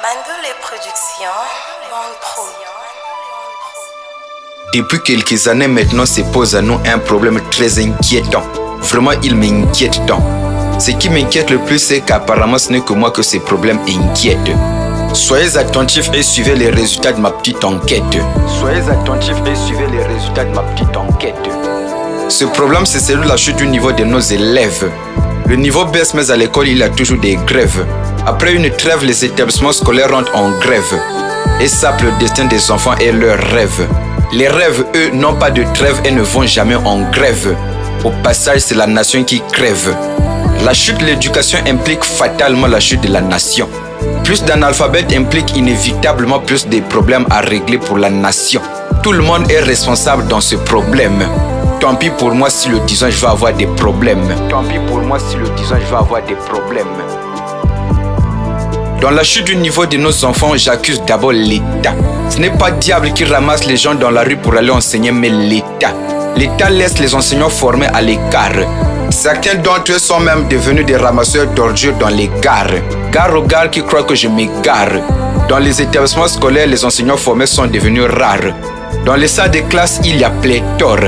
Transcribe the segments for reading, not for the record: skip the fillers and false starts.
Bandoule Productions, Bang Pro. Depuis quelques années maintenant se pose à nous un problème très inquiétant. Vraiment, il m'inquiète tant. Ce qui m'inquiète le plus, c'est qu'apparemment ce n'est que moi que ces problèmes inquiètent. Soyez attentifs et suivez les résultats de ma petite enquête. Soyez attentifs et suivez les résultats de ma petite enquête. Ce problème, c'est celui de la chute du niveau de nos élèves. Le niveau baisse, mais à l'école, il y a toujours des grèves. Après une trêve, les établissements scolaires rentrent en grève et sapent le destin des enfants et leurs rêves. Les rêves, eux, n'ont pas de trêve et ne vont jamais en grève. Au passage, c'est la nation qui crève. La chute de l'éducation implique fatalement la chute de la nation. Plus d'analphabètes implique inévitablement plus de problèmes à régler pour la nation. Tout le monde est responsable dans ce problème. Tant pis pour moi si le 10 ans je vais avoir des problèmes. Tant pis pour moi si le 10 ans je vais avoir des problèmes. Dans la chute du niveau de nos enfants, j'accuse d'abord l'État. Ce n'est pas diable qui ramasse les gens dans la rue pour aller enseigner, mais l'État. L'État laisse les enseignants formés à l'écart. Certains d'entre eux sont même devenus des ramasseurs d'ordures dans les gares. Gare aux gares qui croient que je m'égare. Dans les établissements scolaires, les enseignants formés sont devenus rares. Dans les salles de classe, il y a pléthore.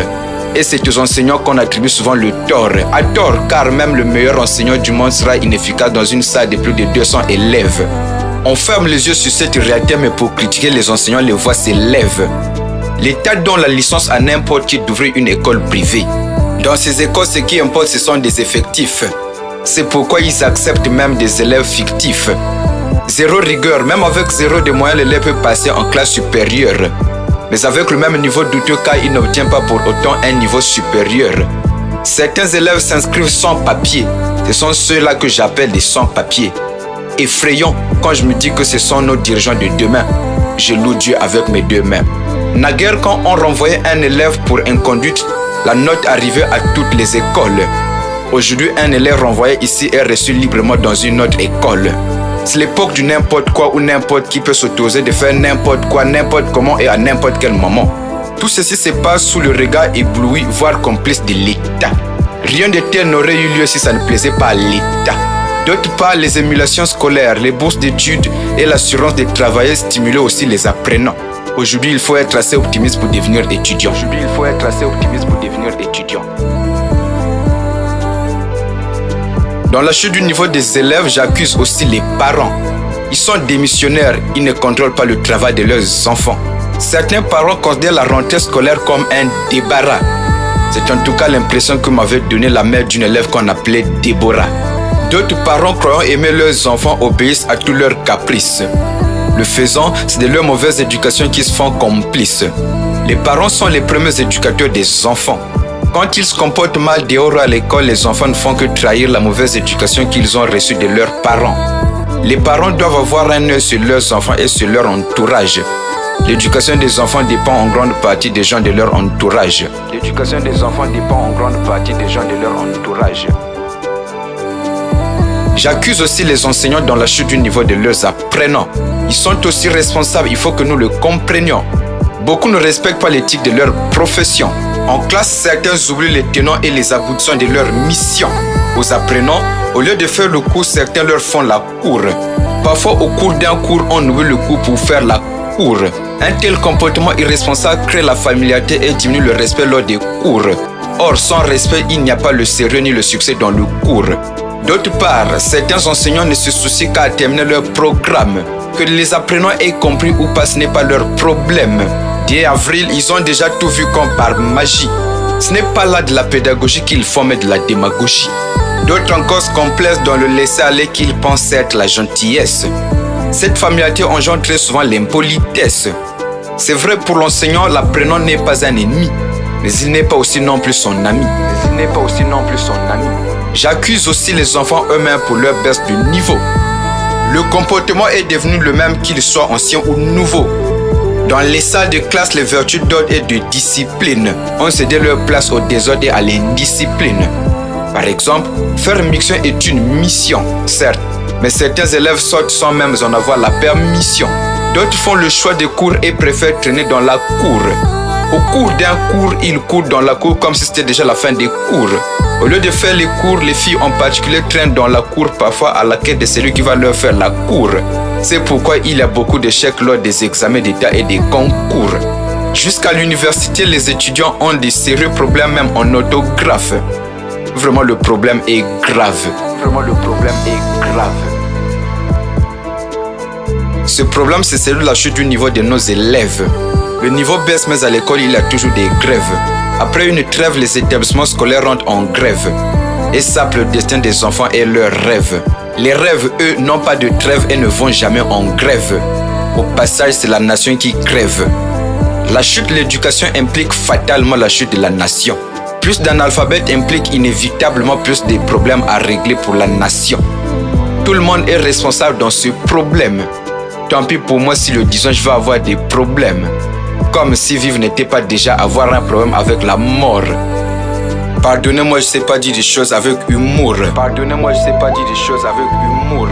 Et c'est aux enseignants qu'on attribue souvent le tort. À tort, car même le meilleur enseignant du monde sera inefficace dans une salle de plus de 200 élèves. On ferme les yeux sur cette réalité, mais pour critiquer les enseignants, les voix s'élèvent. L'État donne la licence à n'importe qui d'ouvrir une école privée. Dans ces écoles, ce qui importe, ce sont des effectifs. C'est pourquoi ils acceptent même des élèves fictifs. Zéro rigueur, même avec zéro de moyens, l'élève peut passer en classe supérieure. Mais avec le même niveau douteux car il n'obtient pas pour autant un niveau supérieur. Certains élèves s'inscrivent sans papier. Ce sont ceux-là que j'appelle des sans-papiers. Effrayant quand je me dis que ce sont nos dirigeants de demain. Je loue Dieu avec mes deux mains. Naguère, quand on renvoyait un élève pour inconduite, la note arrivait à toutes les écoles. Aujourd'hui, un élève renvoyé ici est reçu librement dans une autre école. C'est l'époque du n'importe quoi où n'importe qui peut s'autoriser de faire n'importe quoi, n'importe comment et à n'importe quel moment. Tout ceci se passe sous le regard ébloui, voire complice de l'État. Rien de tel n'aurait eu lieu si ça ne plaisait pas à l'État. D'autre part, les émulations scolaires, les bourses d'études et l'assurance des travailleurs stimulaient aussi les apprenants. Aujourd'hui, il faut être assez optimiste pour devenir étudiant. Aujourd'hui, il faut être assez optimiste pour devenir étudiant. Dans la chute du niveau des élèves, j'accuse aussi les parents. Ils sont démissionnaires, ils ne contrôlent pas le travail de leurs enfants. Certains parents considèrent la rentrée scolaire comme un débarras. C'est en tout cas l'impression que m'avait donnée la mère d'une élève qu'on appelait Déborah. D'autres parents croyant aimer leurs enfants obéissent à tous leurs caprices. Le faisant, c'est de leur mauvaise éducation qu'ils se font complices. Les parents sont les premiers éducateurs des enfants. Quand ils se comportent mal dehors à l'école, les enfants ne font que trahir la mauvaise éducation qu'ils ont reçue de leurs parents. Les parents doivent avoir un œil sur leurs enfants et sur leur entourage. L'éducation des enfants dépend en grande partie des gens de leur entourage. L'éducation des enfants dépend en grande partie des gens de leur entourage. J'accuse aussi les enseignants dans la chute du niveau de leurs apprenants. Ils sont aussi responsables, il faut que nous le comprenions. Beaucoup ne respectent pas l'éthique de leur profession. En classe, certains oublient les tenants et les aboutissants de leur mission. Aux apprenants, au lieu de faire le cours, certains leur font la cour. Parfois, au cours d'un cours, on oublie le cours pour faire la cour. Un tel comportement irresponsable crée la familiarité et diminue le respect lors des cours. Or, sans respect, il n'y a pas le sérieux ni le succès dans le cours. D'autre part, certains enseignants ne se soucient qu'à terminer leur programme. Que les apprenants aient compris ou pas, ce n'est pas leur problème. Dès avril, ils ont déjà tout vu comme par magie. Ce n'est pas là de la pédagogie qu'ils font, mais de la démagogie. D'autres encore se complaisent dans le laisser-aller qu'ils pensent être la gentillesse. Cette familiarité engendre très souvent l'impolitesse. C'est vrai pour l'enseignant, l'apprenant n'est pas un ennemi, mais il n'est pas aussi non plus son ami. J'accuse aussi les enfants eux-mêmes pour leur baisse de niveau. Le comportement est devenu le même qu'il soit ancien ou nouveau. Dans les salles de classe, les vertus d'ordre et de discipline ont cédé leur place au désordre et à l'indiscipline. Par exemple, faire mixtion est une mission, certes, mais certains élèves sortent sans même en avoir la permission. D'autres font le choix des cours et préfèrent traîner dans la cour. Au cours d'un cours, ils courent dans la cour comme si c'était déjà la fin des cours. Au lieu de faire les cours, les filles en particulier traînent dans la cour, parfois à la quête de celui qui va leur faire la cour. C'est pourquoi il y a beaucoup d'échecs lors des examens d'État et des concours. Jusqu'à l'université, les étudiants ont de sérieux problèmes même en orthographe. Vraiment, le problème est grave. Vraiment, le problème est grave. Ce problème, c'est celui de la chute du niveau de nos élèves. Le niveau baisse, mais à l'école, il y a toujours des grèves. Après une trêve, les établissements scolaires rentrent en grève et sapent le destin des enfants et leurs rêves. Les rêves, eux, n'ont pas de trêve et ne vont jamais en grève. Au passage, c'est la nation qui crève. La chute de l'éducation implique fatalement la chute de la nation. Plus d'analphabètes implique inévitablement plus de problèmes à régler pour la nation. Tout le monde est responsable dans ce problème. Tant pis pour moi si le disant je vais avoir des problèmes. Comme si vivre n'était pas déjà avoir un problème avec la mort. Pardonnez-moi, je sais pas dire des choses avec humour. Pardonnez-moi, je sais pas dire des choses avec humour.